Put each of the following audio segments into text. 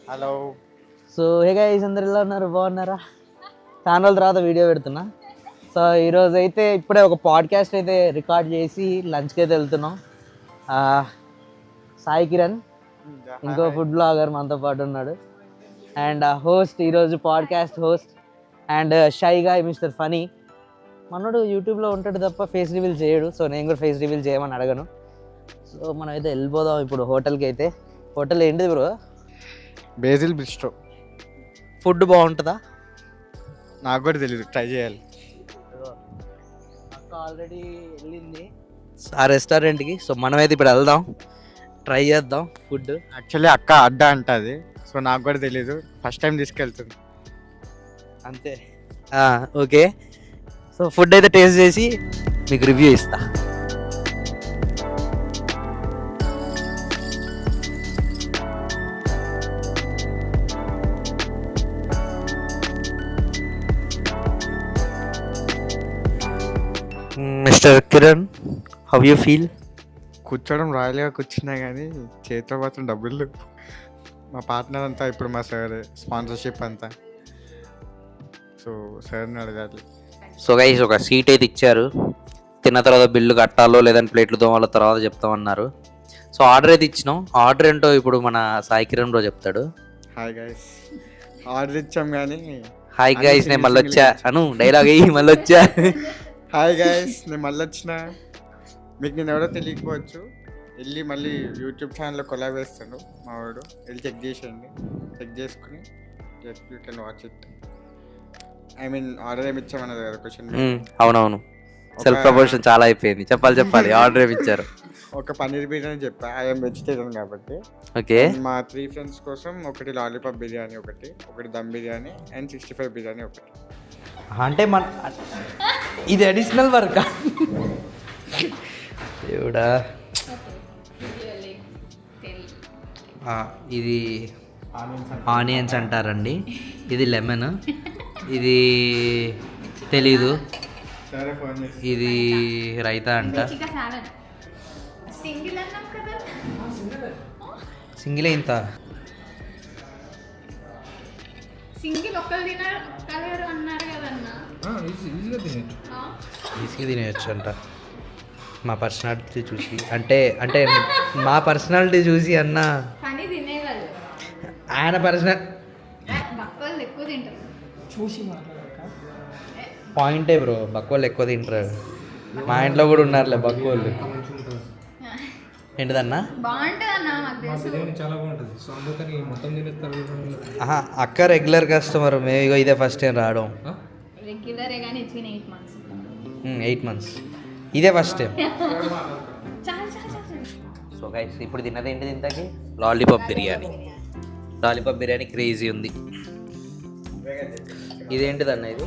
Hello. So hey guys, అందరు ఎలా ఉన్నారు? బాగున్నారా? చాలా రోజుల తర్వాత వీడియో పెడుతున్నా. సో ఈరోజు అయితే ఇప్పుడే ఒక పాడ్కాస్ట్ అయితే రికార్డ్ చేసి లంచ్కి అయితే వెళ్తున్నాం. సాయి కిరణ్, ఇంకో ఫుడ్ బ్లాగర్ మనతో పాటు ఉన్నాడు. అండ్ హోస్ట్, ఈరోజు podcast host and shy guy mister Funny. మనోడు యూట్యూబ్లో ఉంటాడు తప్ప ఫేస్ రివీల్ చేయడు. సో నేను కూడా ఫేస్ రివీల్ చేయమని అడగను. సో మనం అయితే వెళ్ళిపోదాం ఇప్పుడు హోటల్కి. అయితే హోటల్ ఏంటిది బ్రో? Basil bistro. ఫుడ్ బాగుంటుందా? నాకు కూడా తెలియదు, ట్రై చేయాలి. అక్క ఆల్రెడీ వెళ్ళింది ఆ రెస్టారెంట్కి. సో మనమైతే ఇప్పుడు వెళ్దాం, ట్రై చేద్దాం ఫుడ్. యాక్చువల్లీ అక్క అడ్డా అంటది, సో నాకు కూడా తెలీదు, ఫస్ట్ టైం తీసుకెళ్తుంది అంతే. ఓకే, సో ఫుడ్ అయితే టేస్ట్ చేసి మీకు రివ్యూ ఇస్తా. Mister Kiran, how you feel? కూర్చోవడం రాయలుగా కూర్చున్నా కానీ చేతితో మాత్రం డబ్బులు లేవు. మా పార్ట్నర్ అంతా ఇప్పుడు మా సార్ స్పాన్సర్షిప్ అంతా, సో సార్ని అడగాలి. సో గైస్, ఒక సీట్ అయితే ఇచ్చారు. తిన్న తర్వాత బిల్లు కట్టాలో లేదంటే ప్లేట్లు తోమాలో తర్వాత చెప్తామన్నారు. సో ఆర్డర్ అయితే ఇచ్చినాం. ఆర్డర్ ఏంటో ఇప్పుడు మన సాయి కిరణ్ బ్రో చెప్తాడు. హాయ్ గైస్, ఆర్డర్ ఇచ్చాం కానీ హాయ్ గైస్ నేను మళ్ళీ వచ్చా అను డైలాగ్ అయ్యి మళ్ళీ వచ్చా. హాయ్ గైస్ నేను మళ్ళీ వచ్చిన. మీకు నేను ఎవరో తెలియకపోవచ్చు, వెళ్ళి మళ్ళీ యూట్యూబ్ ఛానల్లో కొలాబ్ వేస్తాడు మా వాడు, వెళ్ళి చెక్ చేసేయండి. చెక్ చేసుకుని you can watch it. I mean order ఏమి ఇచ్చామన్నది కదా క్వశ్చన్. అవునవును, సెల్ఫ్ ప్రమోషన్ చాలా అయిపోయింది. చెప్పాలి ఆర్డర్ ఏమి ఇచ్చారు? ఒక పన్నీర్ బిర్యానీ చెప్పా, ఐఎమ్ వెజిటేరియన్ కాబట్టి. ఓకే, మా 3 ఫ్రెండ్స్ కోసం ఒకటి లాలీపాప్ బిర్యానీ, ఒకటి దమ్ బిర్యానీ అండ్ 65 బిర్యానీ ఒకటి. అంటే మన ఇది అడిషనల్ వర్క్ దేవుడా. ఇది ఆనియన్స్ అంటారండి, ఇది లెమన్, ఇది తెలీదు, ఇది రైతా అంట. సింగిల్ ఇంత సింగిల్ ఒక్కరు తినగలరు అన్నారు కదన్నా. ఈజీగా తినేయచ్చు అంట. మా పర్సనాలిటీ చూసి అంటే మా పర్సనాలిటీ చూసి అన్న పని తినేవాళ్ళు ఆయన పర్సనల్ బక్కలు ఎక్కువ తింటారు చూసి మాట్లాడక పాయింటే బ్రో. బక్కోళ్ళు ఎక్కువ తింటారు. మా ఇంట్లో కూడా ఉన్నారులే బక్కోళ్ళు. ఏంటిదన్నా? బాగుంటుంది అన్న, మాకు మా తెలుసు. బిర్యానీ చాలా బాగుంటుంది, సో అందుకని మొత్తం తినేస్తారు. అక్క రెగ్యులర్ కస్టమర్, మేము ఇదే ఫస్ట్ టైం రావడం. రెగ్యులరే కానీ ఇట్స్ 8 months. 8 months, ఇదే ఫస్ట్ టైం. చాలు చాలు చాలు. సో గైస్, ఇప్పుడు తిన్నది ఏంటిది ఇంతకి? Lollipop biryani. Lollipop biryani crazy ఉంది. ఇదేంటిదన్న ఇది?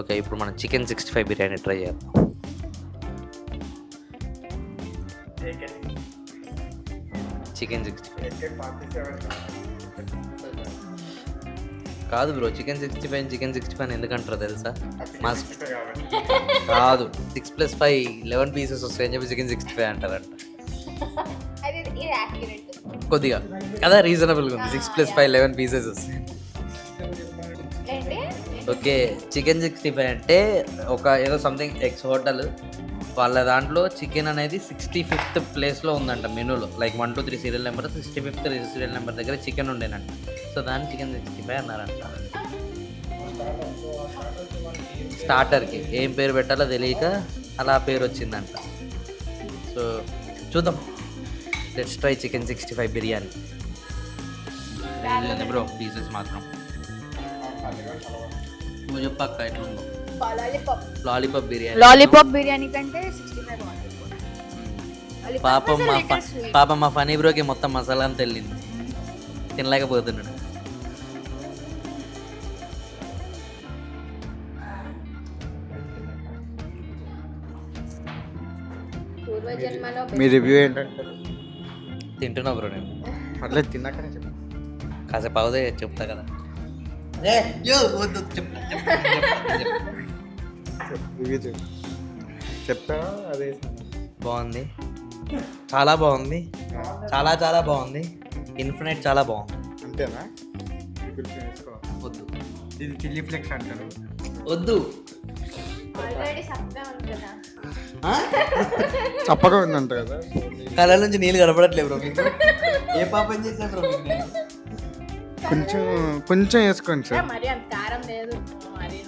ఓకే, ఇప్పుడు మనం చికెన్ 65 బిర్యానీ ట్రై చేద్దాం. చికెన్ 65 కాదు బ్రో, చికెన్ 65 ఎందుకంటారో తెలుసా? మా కాదు, 6+5 11 పీసెస్ వస్తాయని చెప్పి చికెన్ 65 అంటారంట. కొద్దిగా కదా రీజనబుల్గా ఉంది, 6+5 11 పీసెస్ వస్తాయి. ఓకే, చికెన్ 65 అంటే ఒక ఏదో సంథింగ్ ఎక్స్ హోటల్ వాళ్ళ దాంట్లో చికెన్ అనేది 65th ప్లేస్లో ఉందంట మెనూలో. Like 1 2 3 serial number, 65th serial number దగ్గర చికెన్ ఉండేనంట. సో దాన్ని చికెన్ 65 అన్నారంట. స్టార్టర్కి ఏం పేరు పెట్టాలో తెలియక అలా పేరు వచ్చిందంట. సో చూద్దాం, let's try chicken 65 biryani. Bro pieces మాత్రం నువ్వు చెప్పక్క ఎట్లుందో. లాలీపాప్ బిర్యానీ. లాలీపాప్ బిర్యానీ కంటే 65 బాగుంటుంది. పాపం మా ఫనీ బ్రోకి మొత్తం మసాలా అంతా వెళ్ళింది, తినలేకపోతున్నాడు. మీ రివ్యూ ఏంటంటే? తింటున్నా బ్రో నేను. పర్లేదు, తిన్నాకనే చెప్పు. కాసేపు అవుదే చెప్తా కదా. రివ్యూ చెప్తా. అదే బాగుంది, చాలా బాగుంది, చాలా బాగుంది. ఇన్ఫినిట్ చాలా బాగుంది. అంతేనా? కొంచెం వేసుకో. వద్దు ఇది చిల్లీ ఫ్లేక్స్ అంటారు. వద్దు ఆల్రెడీ సప్పే ఉంది కదా. చప్పగా ఉందంట కదా. కళ్ళ నుంచి నీళ్ళు కనపడట్లేదు బ్రో మీకు. ఏ పాపం చేసా బ్రో మీకు నేను? కొంచెం కొంచెం వేసుకోండి సార్. మరి అంత కారం లేదు. మరి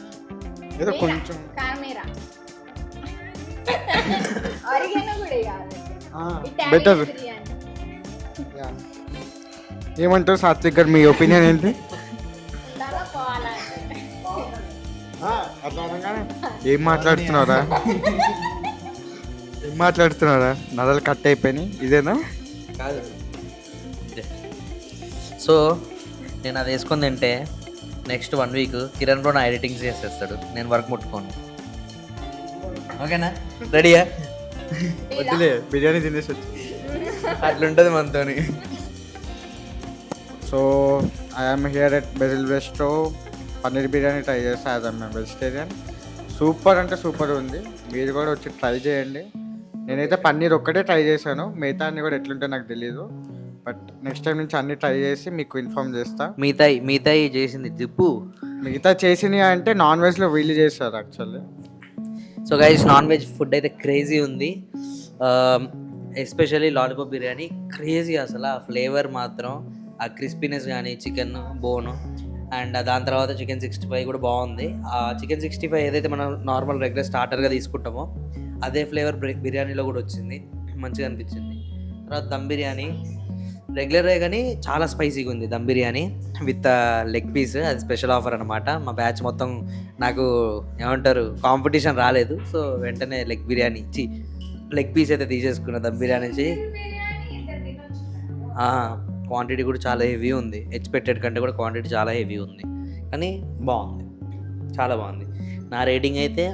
ఏదో కొంచెం కారమేరా ఆరిగానో కూడా కాదు. బెటర్. ఏమంటారు సాత్విక్ గారు, మీ ఒపీనియన్ ఏంటి? అట్లా అనగానే ఏం మాట్లాడుతున్నారా నడలు కట్ అయిపోయినాయి, ఇదేనా? కాదు. సో నేను అది వేసుకొని తింటే నెక్స్ట్ 1 వీక్ కిరణ్ బ్రో నా ఎడిటింగ్ చేసేస్తాడు, నేను వర్క్ ముట్టుకోను. ఓకేనా? రెడీయా? వద్దులే, బిర్యానీ తినేసి వచ్చి. అట్లుంటుంది మనతోని. So I'm here at Basil resto. Paneer biryani try చేస్తా యాజ్ ఐఎమ్ వెజిటేరియన్. సూపర్ అంటే సూపర్ ఉంది, మీరు కూడా వచ్చి ట్రై చేయండి. నేనైతే పన్నీర్ ఒక్కటే ట్రై చేశాను, మిగతా అన్ని కూడా ఎట్లుంటే నాకు తెలీదు. బట్ నెక్స్ట్ టైం నుంచి అన్ని ట్రై చేసి మీకు ఇన్ఫార్మ్ చేస్తా. మిగతా చేసింది జిప్పు. మిగతా చేసినవి అంటే నాన్ వెజ్లో వీళ్ళు చేస్తారు actually. So guys, non veg food అయితే క్రేజీ ఉంది. ఎస్పెషల్లీ లాలీపాప్ బిర్యానీ క్రేజీ అసలు. ఆ ఫ్లేవర్ మాత్రం, ఆ క్రిస్పీనెస్ కానీ, చికెన్ బోను, అండ్ దాని తర్వాత చికెన్ 65 కూడా బాగుంది. ఆ చికెన్ 65 ఏదైతే మనం నార్మల్ రెగ్యులర్ స్టార్టర్గా తీసుకుంటామో అదే ఫ్లేవర్ బిర్యానీలో కూడా వచ్చింది, మంచిగా అనిపించింది. తర్వాత దమ్ బిర్యానీ రెగ్యులరే కానీ చాలా స్పైసీగా ఉంది. Dum biryani with leg piece, అది స్పెషల్ ఆఫర్ అనమాట. మా బ్యాచ్ మొత్తం నాకు ఏమంటారు కాంపిటీషన్ రాలేదు, సో వెంటనే లెగ్ బిర్యానీ ఇచ్చి లెగ్ పీస్ అయితే తీసేసుకున్నా దమ్ బిర్యానీ నుంచి. క్వాంటిటీ కూడా చాలా హెవీ ఉంది, ఎక్స్పెక్టెడ్ కంటే కూడా క్వాంటిటీ చాలా హెవీ ఉంది, కానీ బాగుంది, చాలా బాగుంది. నా రేటింగ్ అయితే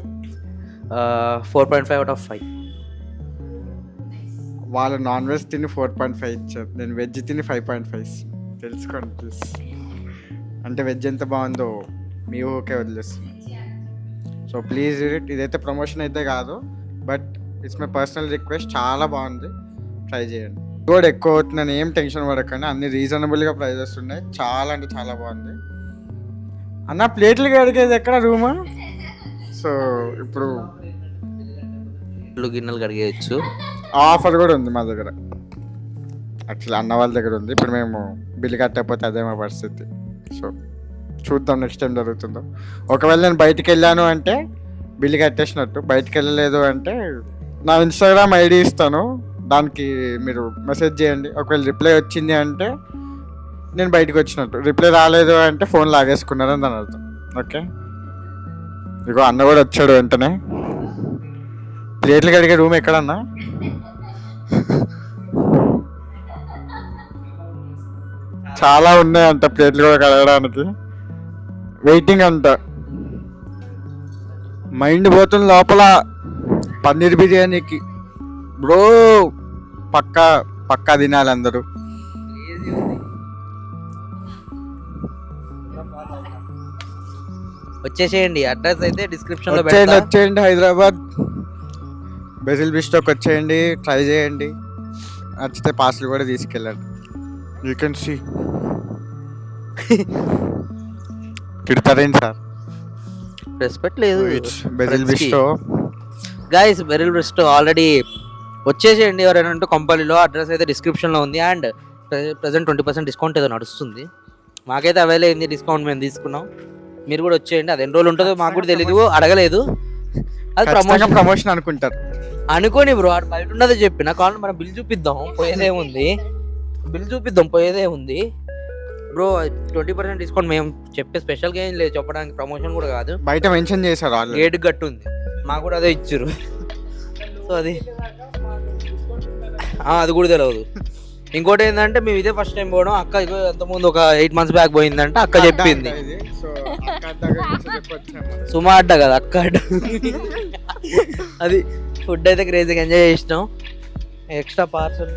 4.5 out of 5. వాళ్ళు నాన్ వెజ్ తిని 4.5 ఇచ్చారు, నేను వెజ్ తిని 5.5. తెలుసుకోండి ప్లీజ్. అంటే వెజ్ ఎంత బాగుందో మీ ఓకే వదిలేస్తుంది. సో ప్లీజ్ ఇదైతే ప్రమోషన్ అయితే కాదు, but it's my personal request. చాలా బాగుంది, ట్రై చేయండి. కూడా ఎక్కువ అవుతుందని ఏం టెన్షన్ పడకండి, అన్ని రీజనబుల్గా ప్రైజెస్ ఉన్నాయి. చాలా అంటే చాలా బాగుంది. అన్న ప్లేట్లు కడిగేది ఎక్కడ రూమా? సో ఇప్పుడు గిన్నెలు కడిగేయచ్చు. ఆఫర్ కూడా ఉంది మా దగ్గర, యాక్చువల్లీ అన్న వాళ్ళ దగ్గర ఉంది. ఇప్పుడు మేము బిల్లు కట్టకపోతే అదే మా పరిస్థితి. సో చూద్దాం నెక్స్ట్ టైం జరుగుతుందో. ఒకవేళ నేను బయటికి వెళ్ళాను అంటే బిల్లు కట్టేసినట్టు, బయటికి వెళ్ళలేదు అంటే నా ఇన్స్టాగ్రామ్ ఐడి ఇస్తాను, దానికి మీరు మెసేజ్ చేయండి. ఒకవేళ రిప్లై వచ్చింది అంటే నేను బయటకు వచ్చినట్టు, రిప్లై రాలేదు అంటే ఫోన్ లాగేసుకున్నారని దాని అర్థం. ఓకే, ఇగో అన్న కూడా వచ్చాడు వెంటనే. ప్లేట్లు కడిగే రూమ్ ఎక్కడన్నా? చాలా ఉన్నాయంట ప్లేట్లు కూడా కడగడానికి, వెయిటింగ్ అంట. మైండ్ పోతుంది లోపల పన్నీర్ బిర్యానీకి. బ్రో పక్కా తినాలి అందరూ. వచ్చేసేయండి, అడ్రస్ అయితే డిస్క్రిప్షన్ లో వచ్చేయండి. హైదరాబాద్ బెజిల్ బిస్టోకి వచ్చేయండి, ట్రై చేయండి, నచ్చితే పార్సల్ కూడా తీసుకెళ్ళండి. You can see. తిడతారేంటి సార్? రెస్పెక్ట్ లేదు. Basil bistro guys, Basil bistro already వచ్చేసేయండి. ఎవరైనా ఉంటే కొంపల్లిలో, అడ్రస్ అయితే డిస్క్రిప్షన్లో ఉంది. అండ్ ప్రజెంట్ 20% డిస్కౌంట్ ఏదో నడుస్తుంది, మాకైతే అవైలబుల్ అయింది డిస్కౌంట్, మేము తీసుకున్నాం. మీరు కూడా వచ్చేయండి. అది ఎన్ని రోజులు ఉంటుందో మాకు కూడా తెలీదు, అడగలేదు. అది ప్రమోషన్ అనుకుంటారు అనుకోని బ్రో, అటు బయట ఉన్నదే చెప్పిన కావాలి. మనం బిల్ చూపిద్దాం, పోయేదేముంది, బిల్ చూపిద్దాం, పోయేదేముంది బ్రో. 20% డిస్కౌంట్ మేము చెప్పే స్పెషల్గా ఏం లేదు, చెప్పడానికి ప్రమోషన్ కూడా కాదు. బయట మెన్షన్ చేశారు, గేట్ గట్టు ఉంది, మాకు కూడా అదే ఇచ్చారు. సో అది కూడా తెలియదు. ఇంకోటి ఏంటంటే మేము ఇదే ఫస్ట్ టైం పోవడం. అక్క ఎంతమంది ఒక 8 months బ్యాక్ పోయిందంటే అక్క చెప్పింది. సుమా అడ్డ కదా అక్క అడ్డ. అది ఫుడ్ అయితే క్రేజీగా ఎంజాయ్ చేసినాం. ఎక్స్ట్రా పార్సల్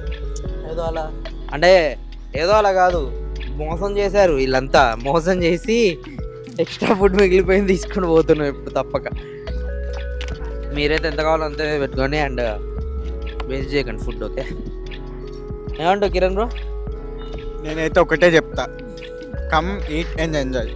ఏదో అలా, అంటే ఏదో అలా కాదు, మోసం చేశారు వీళ్ళంతా. మోసం చేసి ఎక్స్ట్రా ఫుడ్ మిగిలిపోయింది, తీసుకొని పోతున్నాం ఇప్పుడు తప్పక. మీరైతే ఎంత కావాలో అంతే పెట్టుకోండి, అండ్ వేస్ట్ చేయకండి ఫుడ్. ఓకే, ఏమంటావు కిరణ్ బ్రో? నేనైతే ఒకటే చెప్తా, కమ్ ఈట్ అండ్ ఎంజాయ్.